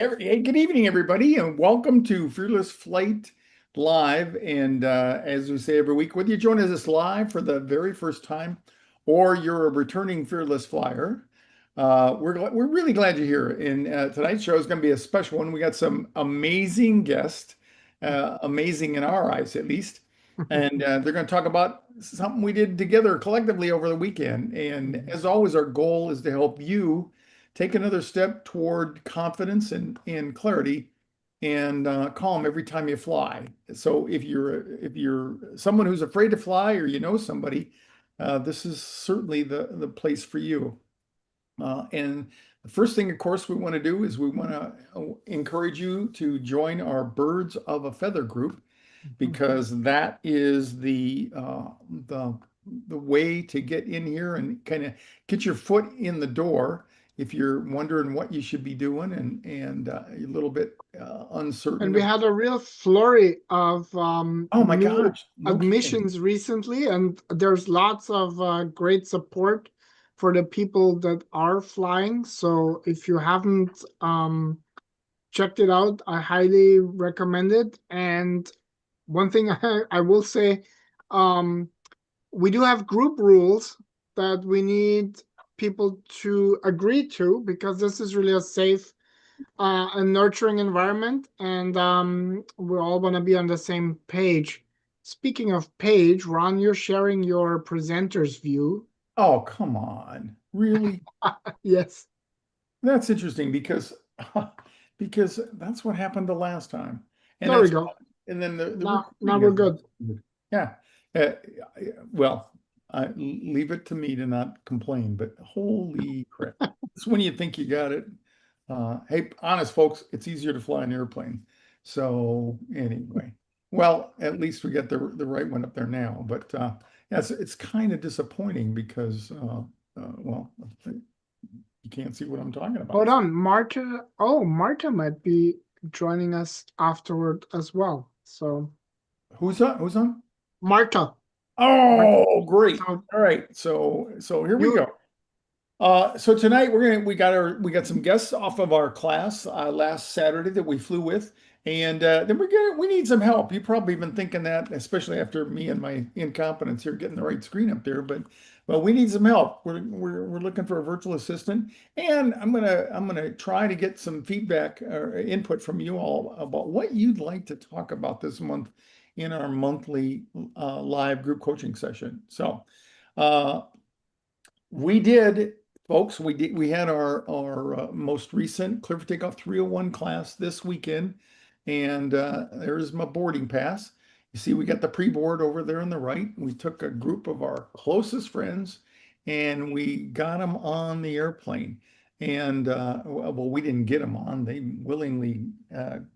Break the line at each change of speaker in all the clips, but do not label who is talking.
Hey, good evening, everybody, and welcome to Fearless Flight Live. And as we say every week, whether you join us live for the very first time or you're a returning Fearless Flyer, we're really glad you're here. And tonight's show is going to be a special one. We got some amazing guests, amazing in our eyes at least, and they're going to talk about something we did together collectively over the weekend. And as always, our goal is to help you take another step toward confidence and clarity and calm every time you fly. So if you're someone who's afraid to fly or you know somebody, this is certainly the place for you. And the first thing, of course, we want to do is we want to encourage you to join our Birds of a Feather group because that is the way to get in here and kind of get your foot in the door if you're wondering what you should be doing and a little bit uncertain.
And we had a real flurry of
Oh my
new
gosh, no kidding.
admissions recently, and there's lots of great support for the people that are flying. So if you haven't checked it out, I highly recommend it. And one thing I will say, we do have group rules that we need people to agree to because this is really a safe and nurturing environment, and we're all going to be on the same page. Speaking of page, Ron, you're sharing your presenter's view.
Oh, come on. Really?
Yes.
That's interesting because because that's what happened the last time. And
There we
that's
go.
and then the
Now
recording
we're
is
good.
yeah. Uh, well, leave it to me to not complain, but holy crap. It's when you think you got it. Hey, honest folks, it's easier to fly an airplane. So anyway, well, at least we got the right one up there now. But yeah, it's kind of disappointing because well, you can't see what I'm talking about.
Hold on, Marta. Oh, Marta might be joining us afterward as well. So
Who's on? Who's on?
Marta.
Oh, great.
So
All right. So here we
you
go. So tonight we got some guests off of our class last Saturday that we flew with, and then we need some help. You've probably been thinking that, especially after me and my incompetence here getting the right screen up there. But we need some help. We're looking for a virtual assistant, and I'm gonna try to get some feedback or input from you all about what you'd like to talk about this month in our monthly live group coaching session. So. We did, folks. We had our most recent Clear for Takeoff 301 class this weekend, and there's my boarding pass. You see, we got the pre-board over there on the right. We took a group of our closest friends, and we got them on the airplane. And well, we didn't get them on; they willingly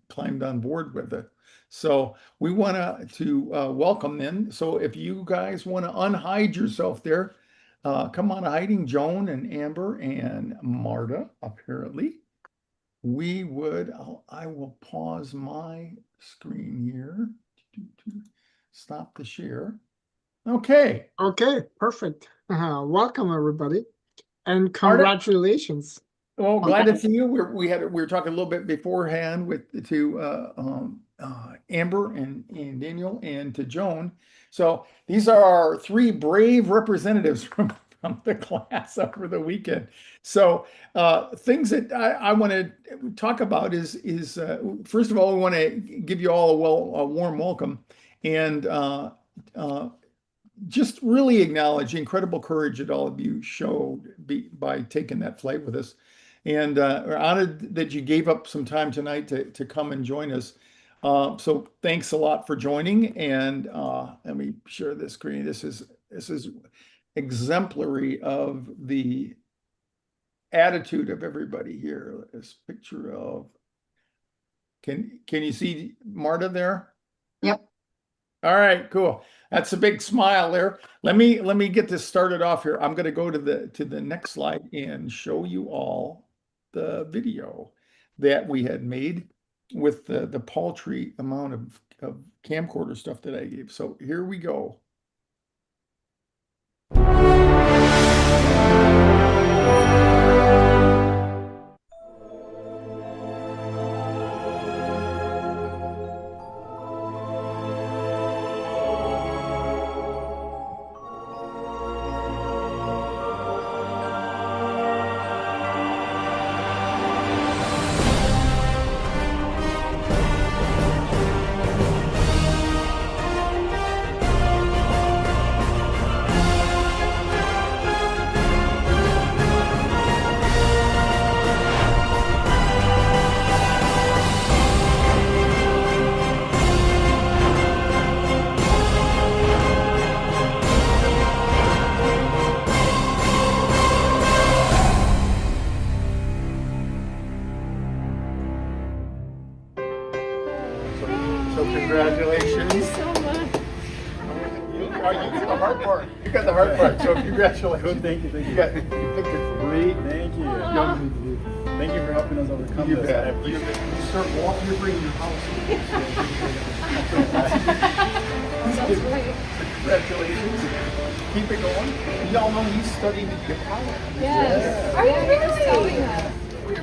climbed on board with it. So we want to welcome them. So if you guys want to unhide yourself there. Come on, hiding Joan and Amber and Marta, apparently. I will pause my screen here to stop the share. Okay.
okay? Perfect. Welcome everybody, and
Marta,
congratulations.
well, glad to see you. We were talking a little bit beforehand to Amber and Daniel and to Joan. So these are our three brave representatives from the class over the weekend. So things that I want to talk about is first of all, we want to give you all a warm welcome and just really acknowledge the incredible courage that all of you showed by taking that flight with us. And we're honored that you gave up some time tonight to come and join us. So thanks a lot for joining. And let me share this screen. This is exemplary of the attitude of everybody here. This picture of can you see Marta there?
Yep.
All right, cool. That's a big smile there. Let me get this started off here. I'm going to go to the next slide and show you all the video that we had made with the paltry amount of camcorder stuff that I gave. So here we go. congratulations.
Thank you so much.
You got the hard part. You got the hard part. So congratulations.
Thank you.
You picked a great
Thank you.
young.
Thank you for helping us overcome
You
this.
bet.
I appreciate it.
You start walking, you're bringing your house.
That's right.
Congratulations. Keep it going. Y'all know he's studying to be a pilot.
Yes. Are you really?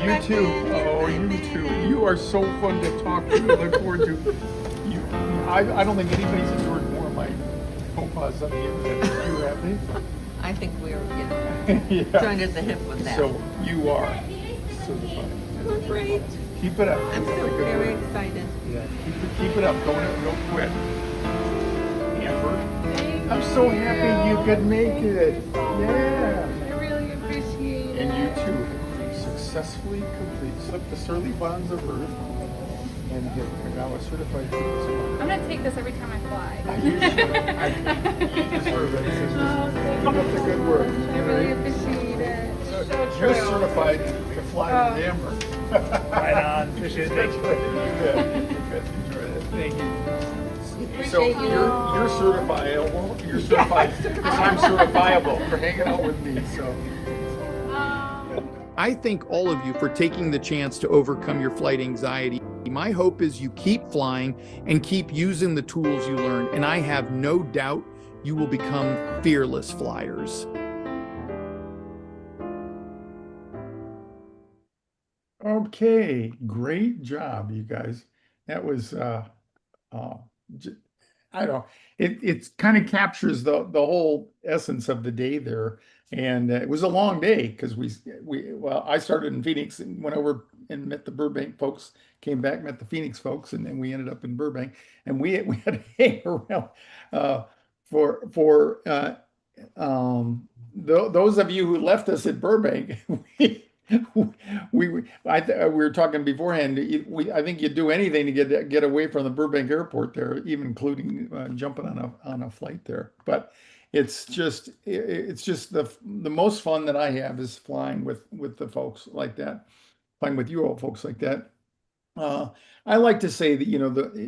You too. Oh, you too. You are so fun to talk to. I look forward to you. I don't think anybody's enjoyed more of my phone calls on the internet than you have.
I think we were
Yeah.
joined at the hip with that.
So you are certified.
Great.
Keep it up.
I'm
Keep up
so
the good
very
work.
excited.
Yeah. Keep it up. Don't quit. Amber, I'm so happy you could make it. Yeah.
I really appreciate
And
it.
you too have successfully slipped the surly bonds of Earth and have now a certified pilot.
I'm gonna take this every time I fly.
You deserve it, sister. Keep up the good work.
I really appreciate it. So
You're
true.
certified to fly with Amber.
Right on. Appreciate it.
You bet. Enjoy it. Thank you. So
Appreciate you.
you're certifiable. You're certified because I'm certifiable for hanging out with me. So. I thank all of you for taking the chance to overcome your flight anxiety. My hope is you keep flying and keep using the tools you learn, and I have no doubt you will become fearless flyers. Okay, great job, you guys. That was I don't know. It kind of captures the whole essence of the day there, and it was a long day because well, I started in Phoenix and went over and met the Burbank folks, came back, met the Phoenix folks, and then we ended up in Burbank, and we had to hang around for those of you who left us at Burbank. We were talking beforehand. I think you'd do anything to get away from the Burbank airport there, even including jumping on a flight there. But it's just the most fun that I have is flying with the folks like that, flying with you all folks like that. I like to say that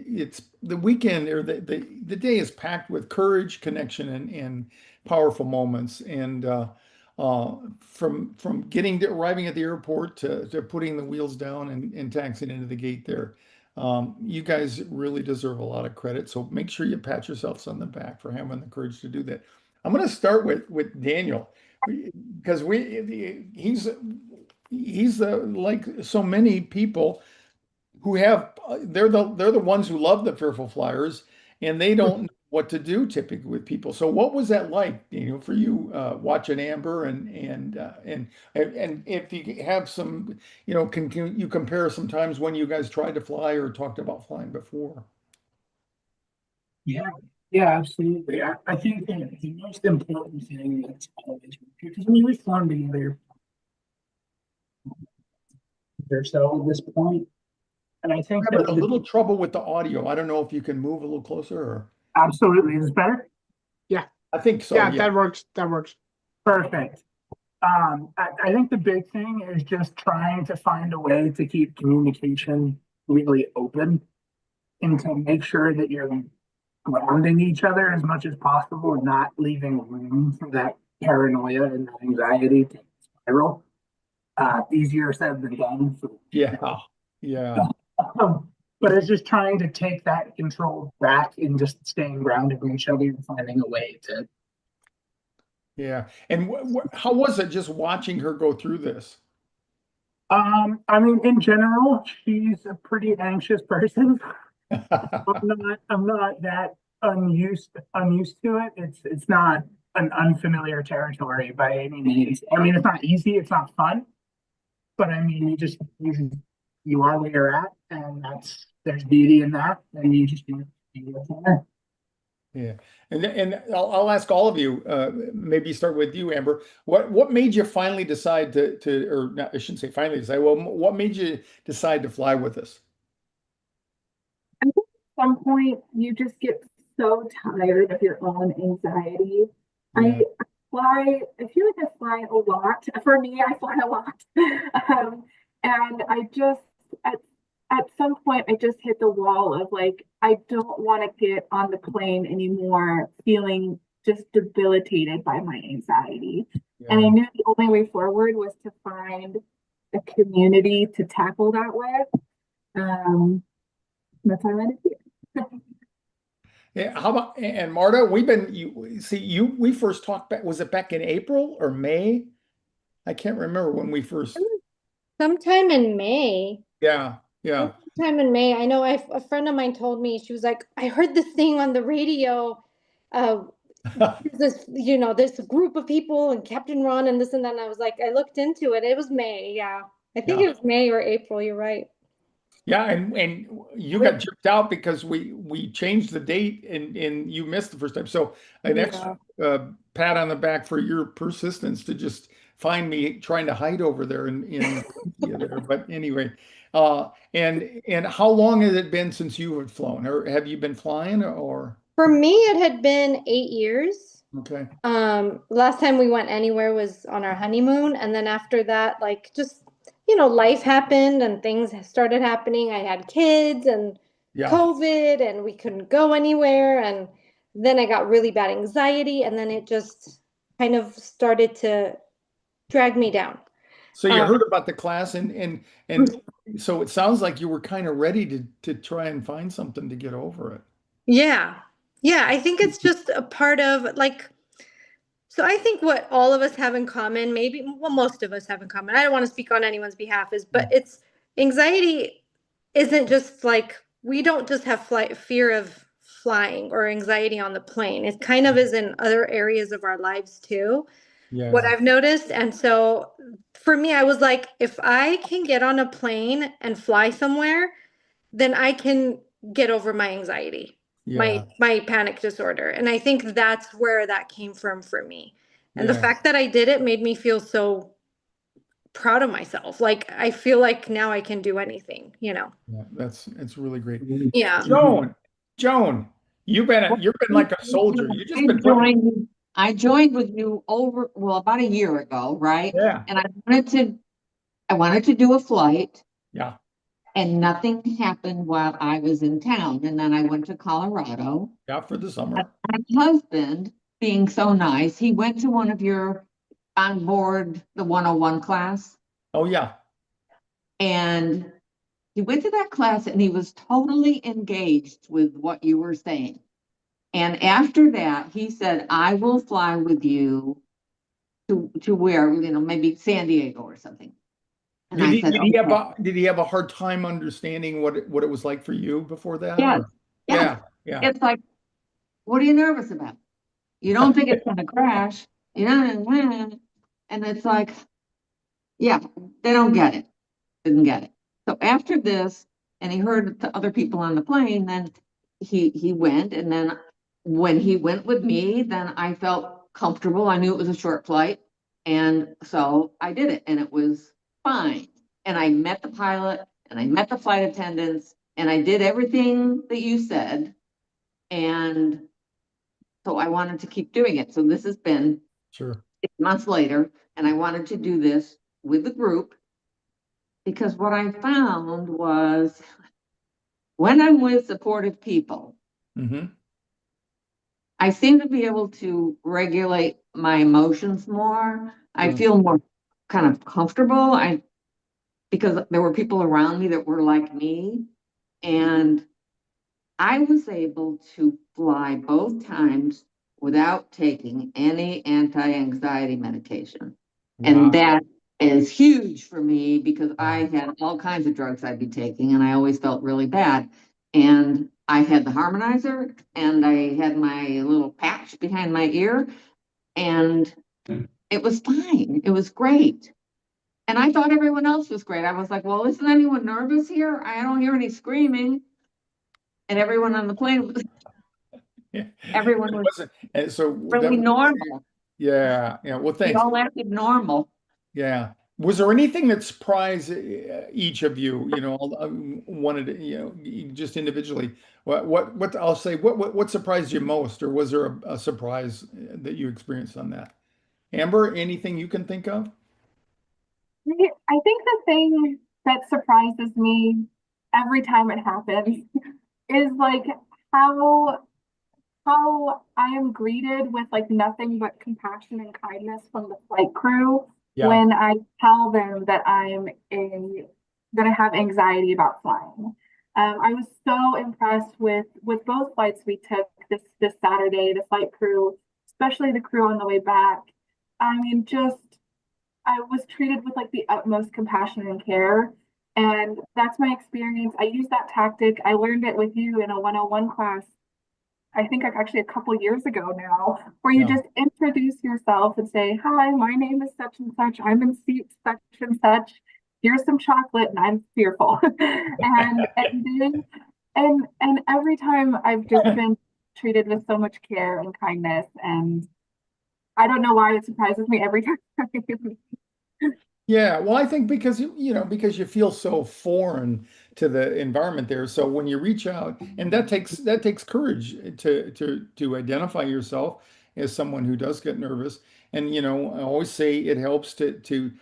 it's the weekend or the day is packed with courage, connection, and powerful moments. And from arriving at the airport to putting the wheels down and taxiing into the gate there, you guys really deserve a lot of credit. So make sure you pat yourselves on the back for having the courage to do that. I'm going to start with Daniel because he's like so many people who have they're the ones who love the fearful flyers and they don't know what to do typically with people. So what was that like, Daniel, for you watching Amber and if you have some, can you compare some times when you guys tried to fly or talked about flying before?
Yeah, yeah, absolutely. I think the most important thing that's always because we've flown together or so at this point, and I think
I have
that
a little trouble with the audio. I don't know if you can move a little closer or.
absolutely is better.
Yeah,
I think so.
yeah,
Yeah.
that works. That works.
Perfect. I think the big thing is just trying to find a way to keep communication really open and to make sure that you're grounding each other as much as possible and not leaving room for that paranoia and that anxiety to spiral. Easier said than done.
Yeah. Yeah.
But it's just trying to take that control back and just staying grounded with each other and finding a way to.
Yeah. And how was it just watching her go through this?
I mean, in general, she's a pretty anxious person. I'm not that unused to it. It's not an unfamiliar territory by any means. I mean, it's not easy, it's not fun, but I mean, you are where you're at, and there's beauty in that, and you just do it.
Yeah. And I'll ask all of you, maybe start with you, Amber. What made you finally decide or not, I shouldn't say finally decide, well, what made you decide to fly with us?
I think at some point you just get so tired of your own anxiety.
Yeah.
I feel like I fly a lot. For me, I fly a lot. And I just, at some point I just hit the wall of like, I don't want to get on the plane anymore, feeling just debilitated by my anxiety. And I knew the only way forward was to find a community to tackle that with. That's how I landed here.
Yeah, how about, and Marta, we first talked back, was it back in April or May? I can't remember when we first,
Sometime in May.
yeah.
Sometime in May. I know a friend of mine told me, she was like, I heard this thing on the radio. This, this group of people and Capt Ron and this and that. And I was like, I looked into it. It was May. Yeah. I think it was May or April. You're right.
Yeah, and you got gypped out because we changed the date and you missed the first time. So an extra pat on the back for your persistence to just find me trying to hide over there in there. But anyway, and how long has it been since you have flown, or have you been flying, or?
For me, it had been 8 years.
Okay.
Last time we went anywhere was on our honeymoon, and then after that, like just life happened and things started happening. I had kids and COVID, and we couldn't go anywhere, and then I got really bad anxiety, and then it just kind of started to drag me down.
So you heard about the class, and so it sounds like you were kind of ready to try and find something to get over it.
Yeah. I think it's just a part of so I think what all of us have in common, most of us have in common, I don't want to speak on anyone's behalf, but it's anxiety isn't just like, we don't just have fear of flying or anxiety on the plane. It kind of is in other areas of our lives too. Yeah. What I've noticed. And so for me, I was like, if I can get on a plane and fly somewhere, then I can get over my anxiety. My panic disorder. And I think that's where that came from for me. And the fact that I did it made me feel so proud of myself. Like, I feel like now I can do anything, Yeah,
it's really great.
Yeah.
Joan, you've been like a soldier. You just been
I joined with you about a year ago, right?
Yeah.
And I wanted to do a flight.
Yeah.
And nothing happened while I was in town. And then I went to Colorado.
Yeah, for the summer.
My husband, being so nice, he went to one of your on board the 101 class.
Oh, yeah.
And he went to that class and he was totally engaged with what you were saying. And after that, he said, I will fly with you to where, maybe San Diego or something.
Did he have a hard time understanding what it was like for you before that?
Yeah. It's like, what are you nervous about? You don't think it's going to crash, and it's like, they don't get it. Didn't get it. So after this, and he heard the other people on the plane, then he went, and then when he went with me, then I felt comfortable. I knew it was a short flight, and so I did it, and it was fine. And I met the pilot and I met the flight attendants and I did everything that you said. And so I wanted to keep doing it. So this has been 6 months later, and I wanted to do this with the group because what I found was when I'm with supportive people, I seem to be able to regulate my emotions more. I feel more kind of comfortable. Because there were people around me that were like me, and I was able to fly both times without taking any anti-anxiety medication. Wow. And that is huge for me because I had all kinds of drugs I'd be taking and I always felt really bad. And I had the harmonizer and I had my little patch behind my ear and it was fine. It was great. And I thought everyone else was great. I was like, well, isn't anyone nervous here? I don't hear any screaming. And everyone on the plane was, everyone was
so
really normal.
Yeah. Well, thanks.
We all acted normal.
Yeah. Was there anything that surprised each of you? Wanted just individually. What I'll say. What surprised you most, or was there a surprise that you experienced on that? Amber, anything you can think of?
I think the thing that surprises me every time it happens is like how I am greeted with like nothing but compassion and kindness from the flight crew
Yeah.
when I tell them that that I have anxiety about flying. I was so impressed with both flights we took this Saturday, the flight crew, especially the crew on the way back. I mean, I was treated with like the utmost compassion and care. And that's my experience. I use that tactic. I learned it with you in a 101 class. I think actually a couple years ago now, where you
Yeah.
just introduce yourself and say, "Hi, my name is such and such. I'm in seat such and such. Here's some chocolate, and I'm fearful." and every time I've just been treated with so much care and kindness, and I don't know why it surprises me every time.
Yeah, well, I think because because you feel so foreign to the environment there. So when you reach out, and that takes courage to identify yourself as someone who does get nervous. And I always say it helps to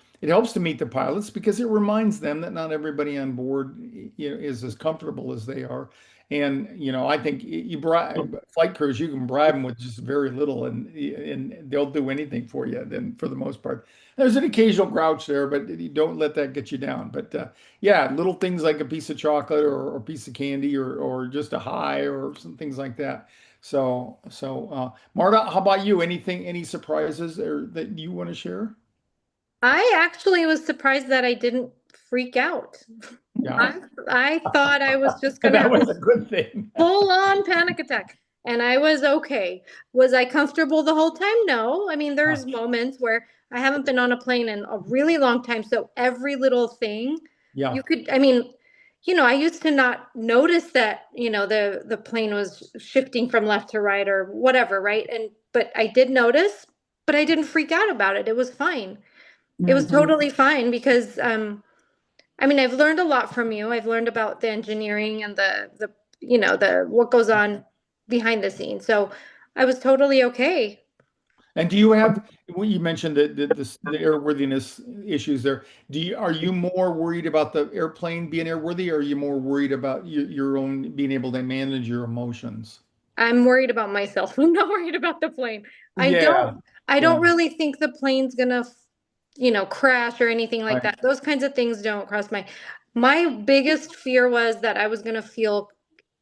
meet the pilots because it reminds them that not everybody on board is as comfortable as they are. And I think you bribe flight crews, you can bribe them with just very little, and they'll do anything for you. Then for the most part. There's an occasional grouch there, but you don't let that get you down. But yeah, little things like a piece of chocolate or a piece of candy or just a hi or some things like that. So Marta, how about you? Any surprises that you want to share?
I actually was surprised that I didn't freak out.
Yeah,
I thought I was just gonna
that
have
was
a
a good thing.
full-on panic attack, and I was okay. Was I comfortable the whole time? No. I mean, there's moments where I haven't been on a plane in a really long time, so every little thing
Yeah,
I mean, I used to not notice that, the plane was shifting from left to right or whatever, right? But I did notice, but I didn't freak out about it. It was fine. It was
Mhm.
totally fine because I mean, I've learned a lot from you. I've learned about the engineering and the what goes on behind the scenes. So I was totally okay.
and do you have? Well, you mentioned the airworthiness issues there. Are you more worried about the airplane being airworthy, or are you more worried about your own being able to manage your emotions?
I'm worried about myself. I'm not worried about the plane. I
Yeah,
don't I
yeah,
don't really think the plane's gonna, crash or anything like
right,
that. Those kinds of things don't cross my biggest fear was that I was gonna feel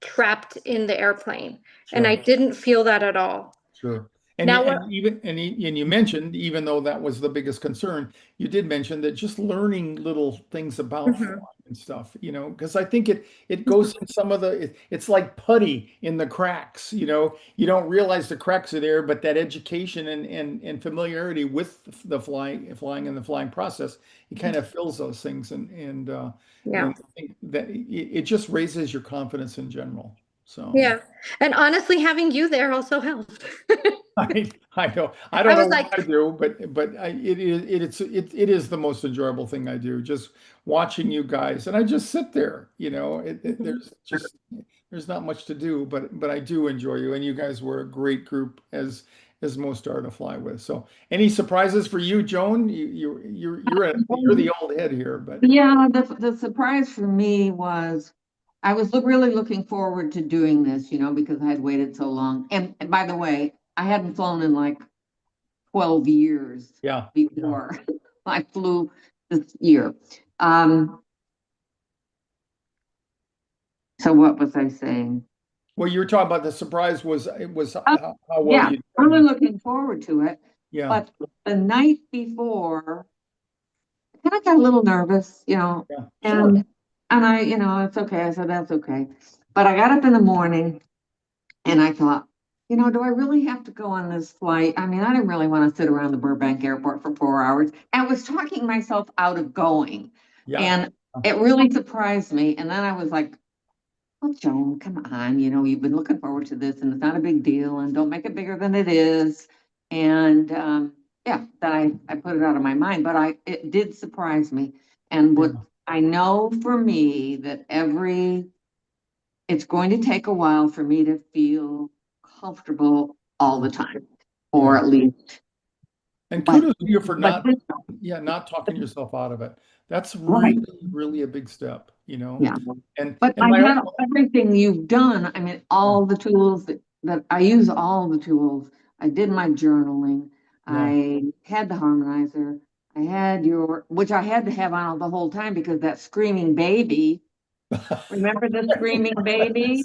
trapped in the airplane. And I
sure.
didn't feel that at all.
Sure. And
Now what
you mentioned, even though that was the biggest concern, you did mention that just learning little things about flying
Mhm.
and stuff, because I think it goes in some of it's like putty in the cracks, you don't realize the cracks are there, but that education and familiarity with the flying and the flying process, it kind of fills those things
Yeah.
and I think that it just raises your confidence in general. So.
Yeah. And honestly, having you there also helped.
I know. I
I
don't know
was
what
like,
I do, but it is the most enjoyable thing I do. Just watching you guys, and I just sit there. There's not much to do, but I do enjoy you, and you guys were a great group as most are to fly with. So, any surprises for you, Joan? You're the old head here, but
Yeah, the surprise for me was I was really looking forward to doing this, because I had waited so long. And by the way, I hadn't flown in like 12 years
yeah,
before I flew this year. Um, so what was I saying?
well, you were talking about the surprise was
Oh,
how well
yeah,
you
really
did.
looking forward to it.
Yeah,
But the night before, I kind of got a little nervous,
yeah, sure.
and it's okay. I said, that's okay. But I got up in the morning and I thought, do I really have to go on this flight? I mean, I didn't really want to sit around the Burbank airport for 4 hours. I was talking myself out of going.
Yeah,
And it really surprised me. And then I was like, well, Joan, come on, you've been looking forward to this and it's not a big deal and don't make it bigger than it is. And yeah, then I put it out of my mind, but it did surprise me. And what
yeah,
I know for me that it's going to take a while for me to feel comfortable all the time,
yeah.
or at least,
And
but
kudos to you for
but
not talking yourself out of it. That's
Right.
really a big step,
Yeah.
And
But
and
I
my
had
own,
everything you've done. I mean, all the tools that I use, all the tools. I did my journaling.
yeah.
I had the harmonizer. I had which I had to have on the whole time because that screaming baby. Remember the screaming baby?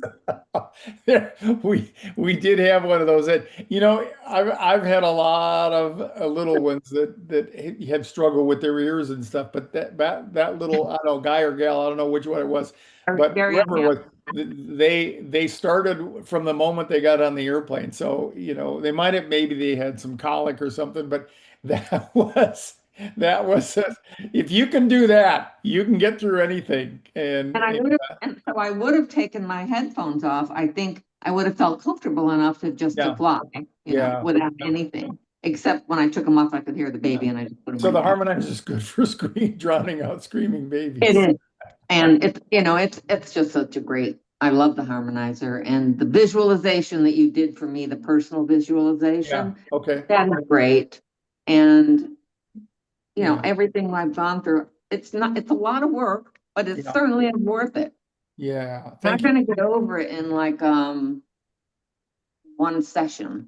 Yeah, we did have one of those that I've had a lot of little ones that have struggled with their ears and stuff, but that little, I don't know, guy or gal, I don't know which one it was, but
Very
whoever it
young.
was, they started from the moment they got on the airplane. So they might have, maybe they had some colic or something, but that was if you can do that, you can get through anything.
And so I would have taken my headphones off. I think I would have felt comfortable enough to
Yeah.
fly, without anything. Except when I took them off, I could hear the baby and I just put them
So the
back.
harmonizer is good for drowning out screaming babies.
It is. And it's just such a great, I love the harmonizer and the visualization that you did for me, the personal
Yeah.
visualization.
Okay.
That is great. And
Yeah.
everything I've gone through, it's a lot of work, but it's
Yeah.
certainly worth it.
Yeah.
I'm
Thank
not
you.
gonna get over it in like one session.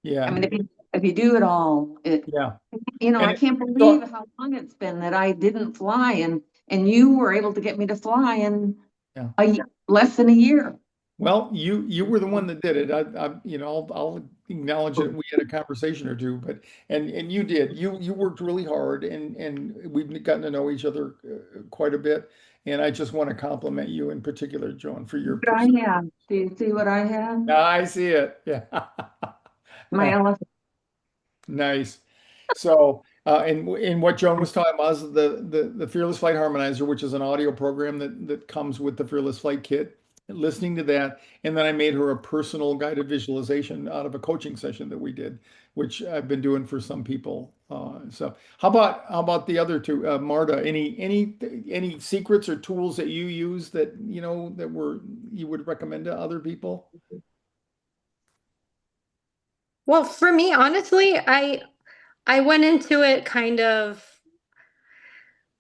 Yeah.
I mean, if you do it all,
Yeah.
I
And
can't believe how long it's been that I didn't fly, and you were able to get me to fly in
Yeah.
less than a year.
Well, you were the one that did it. I'll acknowledge that we had a conversation or two, but and you did. You worked really hard, and we've gotten to know each other quite a bit. And I just want to compliment you in particular, Joan, for your
What I
personal.
have. Do you see what I have?
I see it. Yeah.
My elephant.
Nice. So, and what Joan was talking about is the Fearless Flight Harmonizer, which is an audio program that comes with the Fearless Flight kit. Listening to that, and then I made her a personal guided visualization out of a coaching session that we did, which I've been doing for some people. So, how about the other two, Marta? Any secrets or tools that you use that you would recommend to other people?
Well, for me, honestly, I went into it kind of,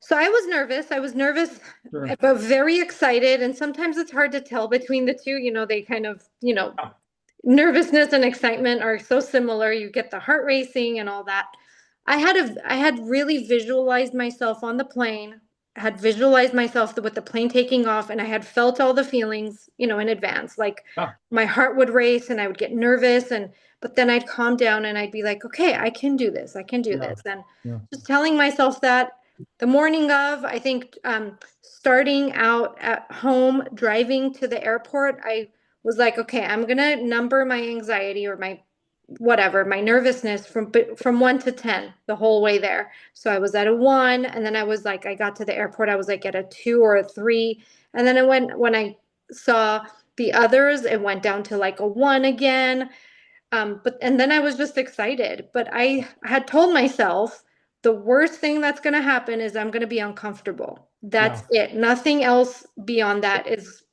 so I was nervous,
Sure.
but very excited. And sometimes it's hard to tell between the two, they kind of, nervousness and excitement are so similar. You get the heart racing and all that. I had really visualized myself on the plane, had visualized myself with the plane taking off, and I had felt all the feelings, in advance. Like
Ah,
my heart would race and I would get nervous, but then I'd calm down and I'd be like, okay, I can do this. I can do
yeah,
this. And
yeah,
just telling myself that the morning of, I think, starting out at home, driving to the airport, I was like, okay, I'm gonna number my anxiety or my nervousness from 1 to 10 the whole way there. So I was at a 1, and then I was like, I got to the airport, I was like at a 2 or a 3, and then when I saw the others, it went down to like a 1 again. And then I was just excited. But I had told myself the worst thing that's going to happen is I'm going to be uncomfortable. That's it. Nothing else beyond that is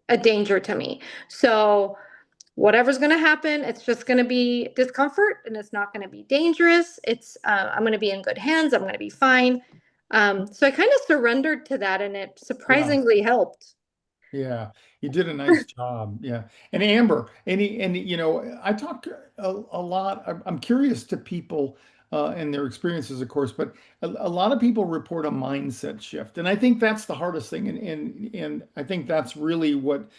a danger to me. So whatever's going to happen, it's just going to be discomfort, and it's not going to be dangerous. I'm going to be in good hands. I'm going to be fine. So I kind of surrendered to that, and it surprisingly helped.
yeah. You did a nice job. Yeah. And Amber, I talk a lot. I'm curious to people and their experiences, of course, but a lot of people report a mindset shift, and I think that's the hardest thing. And I think that's really what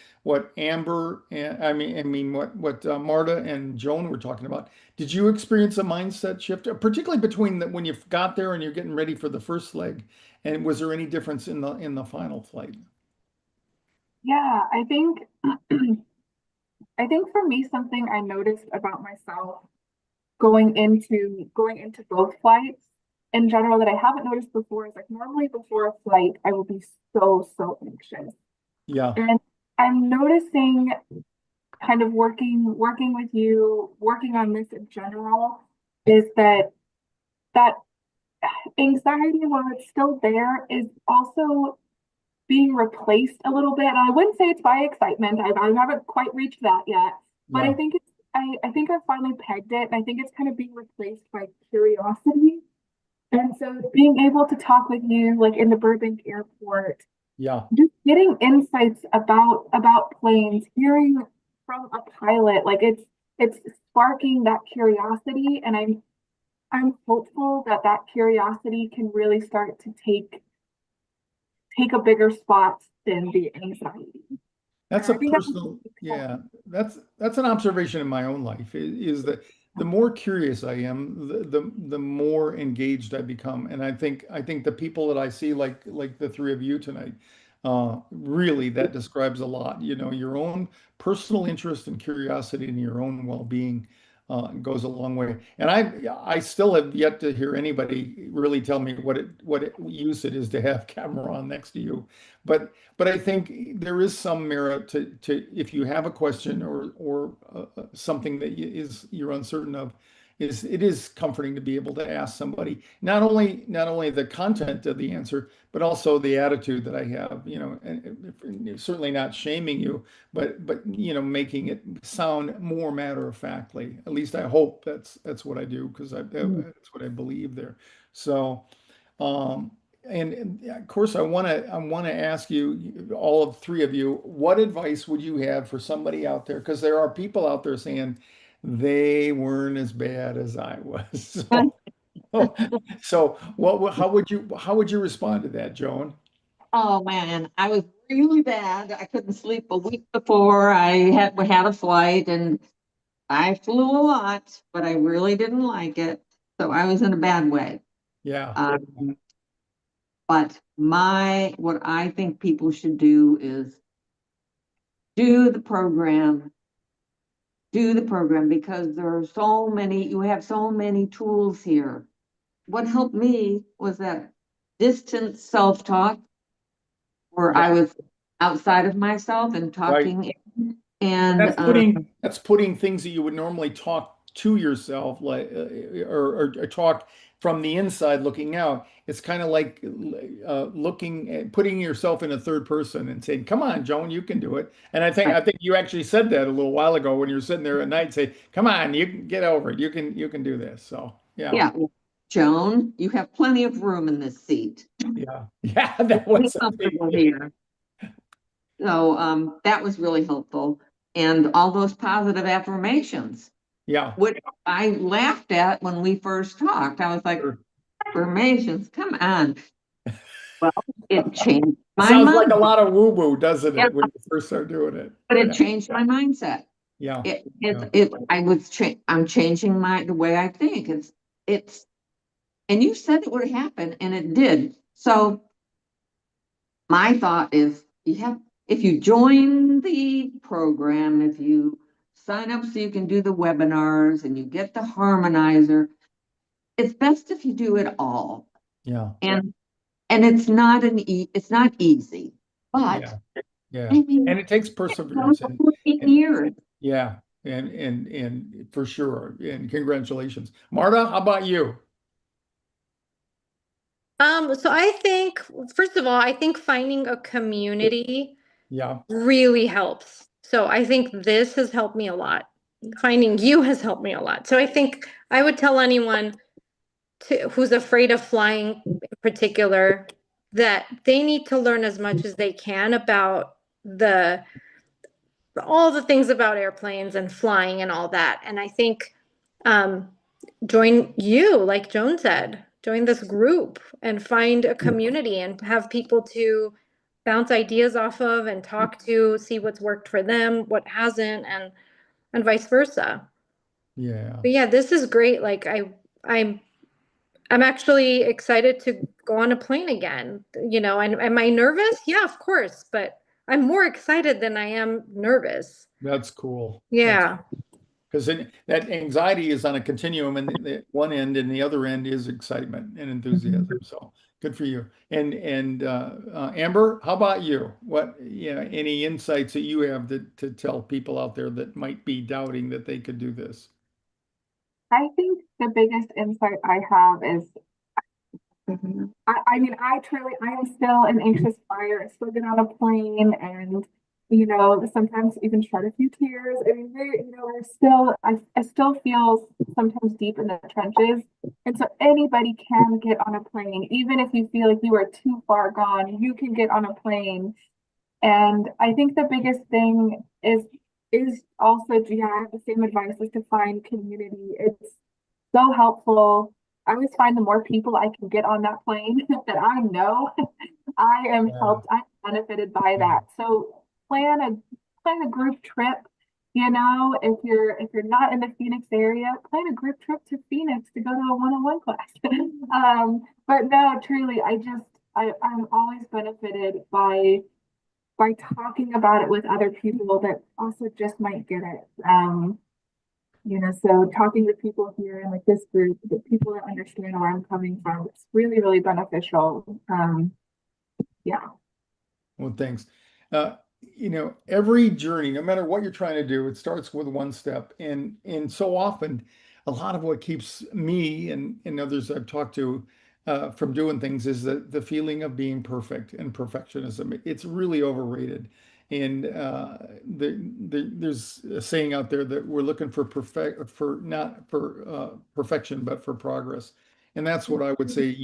Amber and I mean what Marta and Joan were talking about. Did you experience a mindset shift, particularly between when you got there and you're getting ready for the first leg? And was there any difference in the final flight?
Yeah, I think for me, something I noticed about myself going into both flights in general that I haven't noticed before is like normally before a flight, I will be so anxious.
Yeah.
And I'm noticing kind of working with you, working on this in general, is that anxiety, while it's still there, is also being replaced a little bit. And I wouldn't say it's by excitement. I haven't quite reached that yet, but
Yeah.
I think I think I've finally pegged it, and I think it's kind of being replaced by curiosity. And so being able to talk with you, like in the Burbank airport,
Yeah.
just getting insights about planes, hearing from a pilot, like it's sparking that curiosity, and I'm hopeful that that curiosity can really start to take a bigger spot than the anxiety.
That's
And
a
I think that's
personal, yeah, that's an observation in my own life is that the more curious I am, the more engaged I become. And I think the people that I see, like the three of you tonight, really that describes a lot. You know, your own personal interest and curiosity in your own well-being goes a long way. And I still have yet to hear anybody really tell me what use it is to have Capt Ron next to you. But I think there is some merit to if you have a question or something that you're uncertain of, it is comforting to be able to ask somebody not only the content of the answer, but also the attitude that I have. You know, and certainly not shaming you, but you know, making it sound more matter of factly. At least I hope that's what I do because that's what I believe there. So. Um, and of course, I want to ask you, all of three of you, what advice would you have for somebody out there? Because there are people out there saying they weren't as bad as I was. So how would you respond to that, Joan?
Oh man, I was really bad. I couldn't sleep a week before we had a flight, and I flew a lot, but I really didn't like it. So I was in a bad way.
Yeah,
Um, but what I think people should do is do the program, because there are you have so many tools here. What helped me was that distant self-talk where
yeah,
I was outside of myself and
right.
talking
And
and
that's putting things that you would normally talk to yourself, like or talk from the inside looking out. It's kind of like looking at putting yourself in a third person and saying, "Come on, Joan, you can do it." And I think you actually said that a little while ago when you were sitting there at night, say, "Come on, you can get over it. You can do this." So yeah,
yeah, Joan, you have plenty of room in this seat.
yeah, yeah. That
Be
was
comfortable here. So that was really helpful. And all those positive affirmations,
yeah.
which I laughed at when we first talked. I was like,
Sure.
affirmations, come on. Well, it changed my
Sounds like a
mind.
lot of woo-woo, doesn't
Yeah,
it, when you first start doing it?
but it
Yeah,
changed my mindset.
yeah, yeah.
I'm changing the way I think. It's, and you said it would happen and it did. So my thought is if you join the program, if you sign up so you can do the webinars and you get the harmonizer, it's best if you do it all.
Yeah,
And it's not easy, but
yeah, yeah.
I mean,
And it takes
it's gone
perseverance
for
and,
14
and
years.
yeah, and for sure. And congratulations. Marta, how about you?
So I think, first of all, I think finding a community
Yeah,
really helps. So I think this has helped me a lot. Finding you has helped me a lot. So I think I would tell anyone who's afraid of flying in particular that they need to learn as much as they can about all the things about airplanes and flying and all that. And I think um, join you, like Joan said, join this group and find a community and have people to bounce ideas off of and talk to, see what's worked for them, what hasn't, and vice versa.
yeah.
But yeah, this is great. Like I'm actually excited to go on a plane again. You know, and am I nervous? Yeah, of course, but I'm more excited than I am nervous.
That's cool. That's
Yeah.
because that anxiety is on a continuum, and the one end and the other end is excitement and enthusiasm. So good for you. And Amber, how about you? Any insights that you have to tell people out there that might be doubting that they could do this?
I think the biggest insight I have is I mean, I am still an anxious flyer. I still get on a plane and you know, sometimes even shed a few tears. I mean, we're still, I still feel sometimes deep in the trenches. And so anybody can get on a plane, even if you feel like you are too far gone, you can get on a plane. And I think the biggest thing is also, yeah, I have the same advice, is to find community. It's so helpful. I always find the more people I can get on that plane that I know, I am helped, I'm benefited by that. So plan a group trip. You know, if you're not in the Phoenix area, plan a group trip to Phoenix to go to a one-on-one class. But no, truly, I'm always benefited by talking about it with other people that also just might get it. You know, so talking with people here in like this group, the people that understand where I'm coming from, it's really, really beneficial. Yeah.
Well, thanks. You know, every journey, no matter what you're trying to do, it starts with one step. And so often, a lot of what keeps me and others I've talked to from doing things is the feeling of being perfect and perfectionism. It's really overrated. And there's a saying out there that we're looking for not for perfection, but for progress. And that's what I would say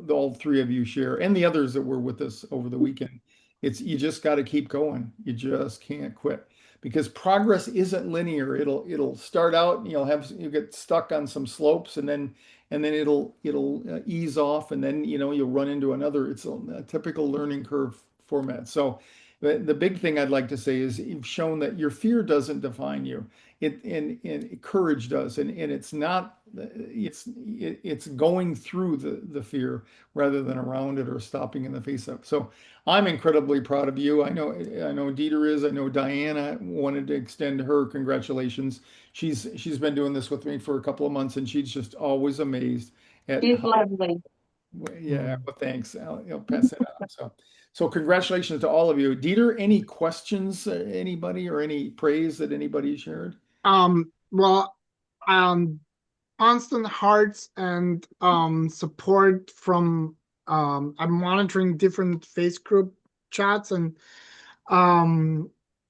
all three of you share, and the others that were with us over the weekend. It's you just got to keep going. You just can't quit because progress isn't linear. It'll start out and you'll get stuck on some slopes and then it'll ease off and then you'll run into another. It's a typical learning curve format. So the big thing I'd like to say is you've shown that your fear doesn't define you. And courage does, and it's not. It's going through the fear rather than around it or stopping in the face of. So I'm incredibly proud of you. I know Dieter is. I know Diana wanted to extend her congratulations. She's been doing this with me for a couple of months, and she's just always amazed at
She's
how.
lovely.
Yeah, well, thanks. I'll pass it on. So congratulations to all of you. Dieter, any questions, anybody, or any praise that anybody shared?
Well, constant hearts and support from I'm monitoring different face group chats, and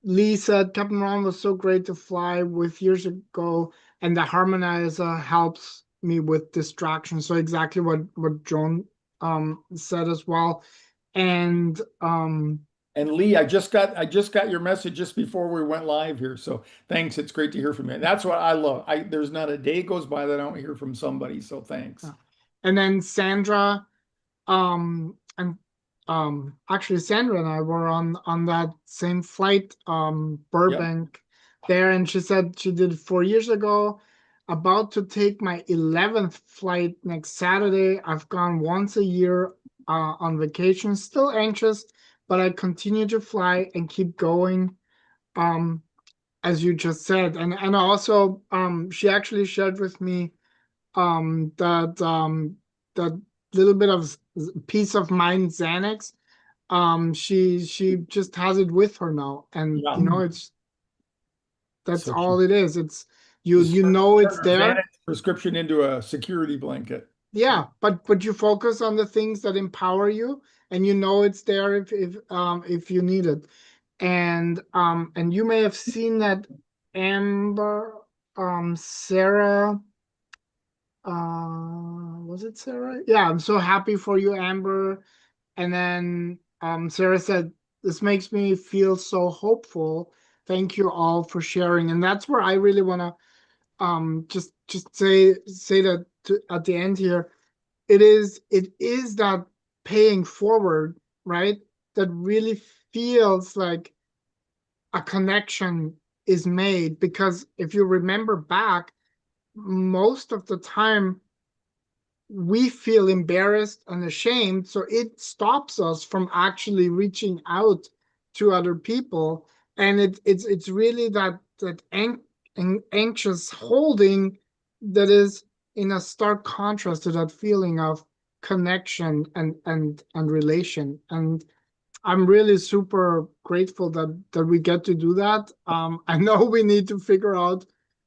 Lee said Capt Ron was so great to fly with years ago, and the harmonizer helps me with distraction. So exactly what Joan said as well. And
Lee, I just got your message just before we went live here. So thanks. It's great to hear from you. That's what I love. There's not a day goes by that I don't hear from somebody. So thanks.
And then Sandra, and actually Sandra and I were on that same flight, Burbank there, and she said she did 4 years ago, about to take my 11th flight next Saturday. I've gone once a year on vacation, still anxious, but I continue to fly and keep going, as you just said. And also she actually shared with me that little bit of peace of mind Xanax. She just has it with her now, and that's
So
all it is. It's you know it's there.
Xanax prescription into a security blanket.
Yeah, but you focus on the things that empower you, and you know it's there if you need it. And you may have seen that Amber, Sarah, was it Sarah? Yeah, I'm so happy for you, Amber. And then Sarah said, this makes me feel so hopeful. Thank you all for sharing. And that's where I really want to just say that at the end here. It is that paying forward, right? That really feels like a connection is made, because if you remember back, most of the time we feel embarrassed and ashamed, so it stops us from actually reaching out to other people. And it's really that anxious holding that is in a stark contrast to that feeling of connection and relation. And I'm really super grateful that we get to do that. I know we need to figure out,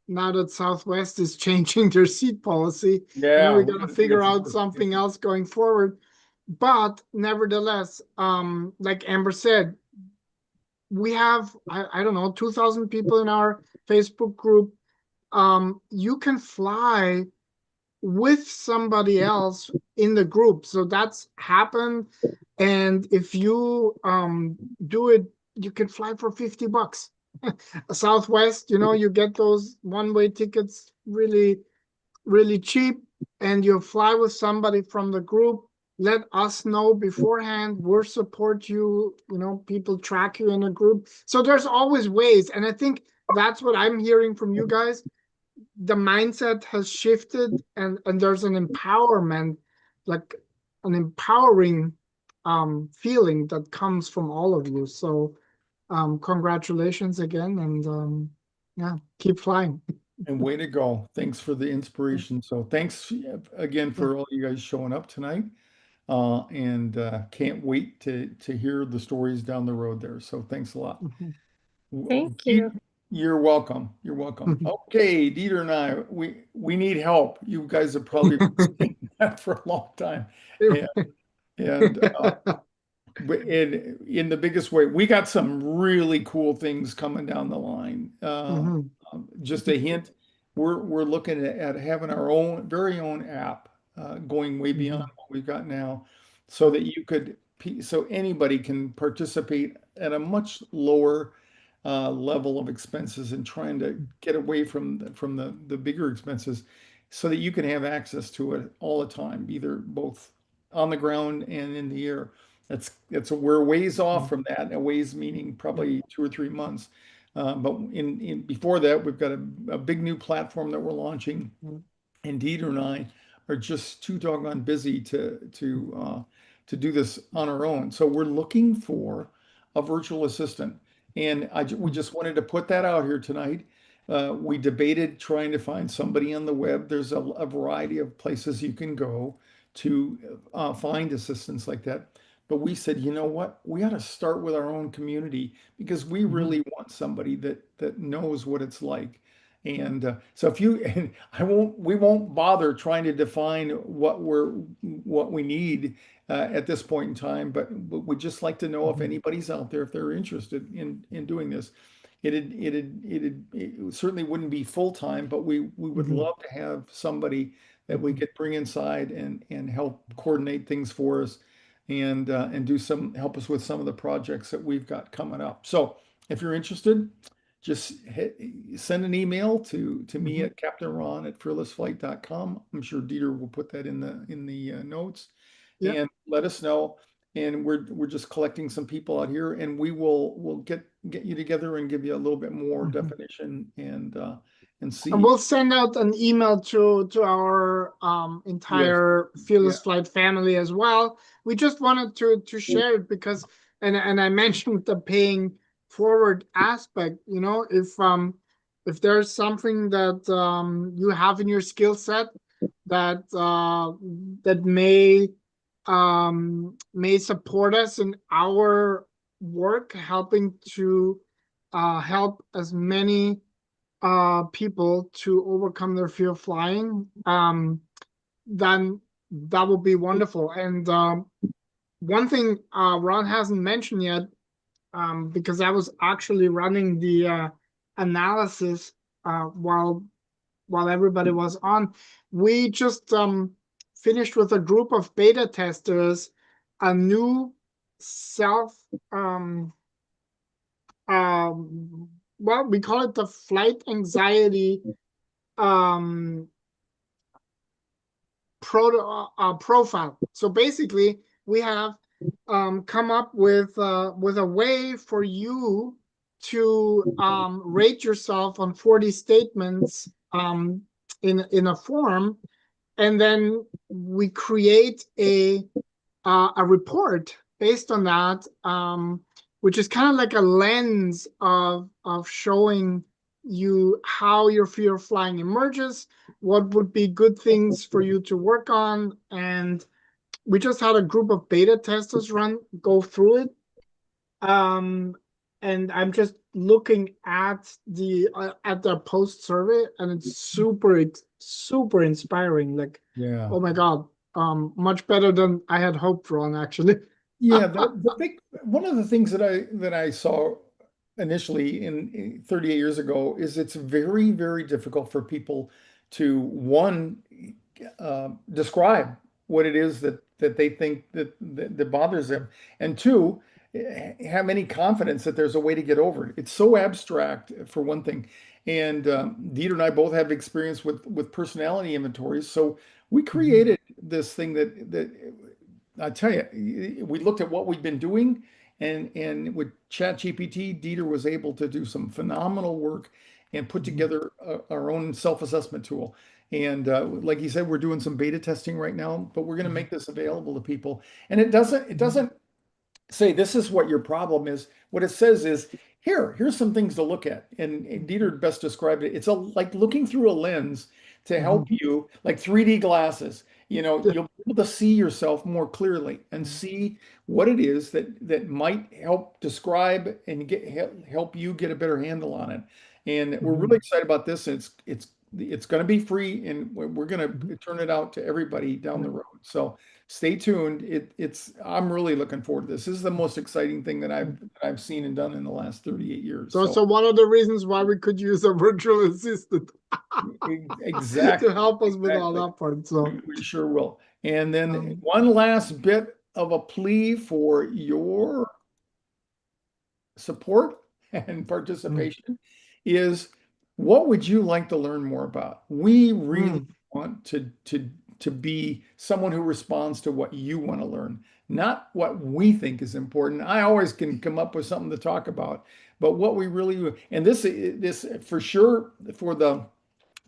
now that Southwest is changing their seat policy, and we're gonna figure out something else going forward. But nevertheless, like Amber said, we have, I don't know, 2,000 people in our Facebook group. You can fly with somebody else in the group. So that's happened. And if you do it, you can fly for $50. Southwest, you get those one-way tickets really, really cheap, and you fly with somebody from the group. Let us know beforehand. We'll support you. People track you in a group. So there's always ways. And I think that's what I'm hearing from you guys. The mindset has shifted, and there's an empowerment, like an empowering feeling that comes from all of you. So congratulations again, and yeah, keep flying.
And way to go. Thanks for the inspiration. So thanks again for all you guys showing up tonight. And can't wait to hear the stories down the road there. So thanks a lot.
Thank you.
You're welcome. You're welcome. Okay, Dieter and I, we need help. You guys have probably been saying that for a long time. And in the biggest way, we got some really cool things coming down the line. Just a hint, we're looking at having our very own app, going way beyond what we've got now, so that so anybody can participate at a much lower level of expenses and trying to get away from the bigger expenses, so that you can have access to it all the time, either both on the ground and in the air. We're ways off from that. A ways meaning probably 2 or 3 months. But before that, we've got a big new platform that we're launching, and Dieter and I are just too doggone busy to do this on our own. So we're looking for a virtual assistant, and we just wanted to put that out here tonight. We debated trying to find somebody on the web. There's a variety of places you can go to find assistants like that. But we said, you know what? We ought to start with our own community, because we really want somebody that knows what it's like. And so we won't bother trying to define what we need at this point in time, but we'd just like to know if anybody's out there, if they're interested in doing this. It certainly wouldn't be full time, but we would love to have somebody that we could bring inside and help coordinate things for us, and help us with some of the projects that we've got coming up. So if you're interested, just send an email to me at Capt Ron at FearlessFlight.com. I'm sure Dieter will put that in the notes. Yep. And let us know. And we're just collecting some people out here, and we'll get you together and give you a little bit more definition and see.
And we'll send out an email to our entire Fearless Flight family as well. We just wanted to share it because, and I mentioned the paying forward aspect. If there's something that you have in your skill set that may support us in our work, helping to help as many people to overcome their fear of flying, then that would be wonderful. And one thing Ron hasn't mentioned yet, because I was actually running the analysis while everybody was on, we just finished with a group of beta testers a new well, we call it the flight anxiety profile. So basically, we have come up with a way for you to rate yourself on 40 statements in a form, and then we create a report based on that, which is kind of like a lens of showing you how your fear of flying emerges, what would be good things for you to work on. And we just had a group of beta testers go through it. And I'm just looking at the post survey, and it's super inspiring. Like, oh my God, much better than I had hoped, Ron, actually.
Yeah, one of the things that I saw initially in 38 years ago is it's very, very difficult for people to one describe what it is that they think that bothers them, and two, have any confidence that there's a way to get over it. It's so abstract for one thing. And Dieter and I both have experience with personality inventories, so we created this thing that I tell you, we looked at what we've been doing, and with ChatGPT, Dieter was able to do some phenomenal work and put together our own self-assessment tool. And like you said, we're doing some beta testing right now, but we're going to make this available to people. And it doesn't say this is what your problem is. What it says is here's some things to look at. And Dieter best described it. It's like looking through a lens to help you, like 3D glasses. You'll be able to see yourself more clearly and see what it is that might help describe and help you get a better handle on it. And we're really excited about this. It's going to be free, and we're going to turn it out to everybody down the road. So stay tuned. I'm really looking forward to this. This is the most exciting thing that I've seen and done in the last 38 years.
So one of the reasons why we could use a virtual assistant
exactly
to help us with all that part. So
we sure will. And then one last bit of a plea for your support and participation is, what would you like to learn more about? We really want to be someone who responds to what you want to learn, not what we think is important. I always can come up with something to talk about, but what we really, and this for sure for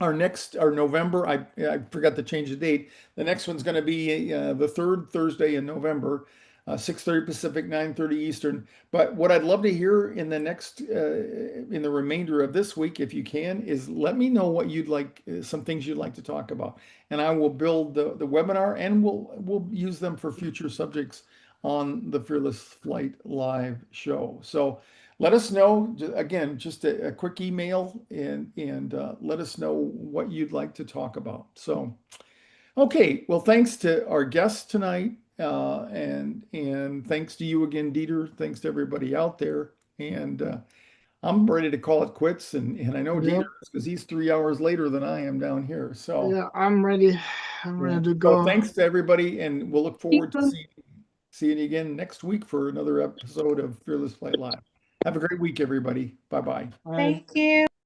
our November, I forgot to change the date. The next one's going to be the third Thursday in November, 6:30 Pacific, 9:30 Eastern. But what I'd love to hear in the remainder of this week, if you can, is let me know what you'd like, some things you'd like to talk about, and I will build the webinar, and we'll use them for future subjects on the Fearless Flight live show. So let us know, again, just a quick email, and let us know what you'd like to talk about. So, okay, well, thanks to our guests tonight, and thanks to you again, Dieter. Thanks to everybody out there, and I'm ready to call it quits. And I know Dieter is, because he's 3 hours later than I am down here. So
yeah, I'm ready. I'm ready to go.
So thanks to everybody, and we'll look forward to seeing you again next week for another episode of Fearless Flight Live. Have a great week, everybody. Bye-bye.
Bye.
Thank you.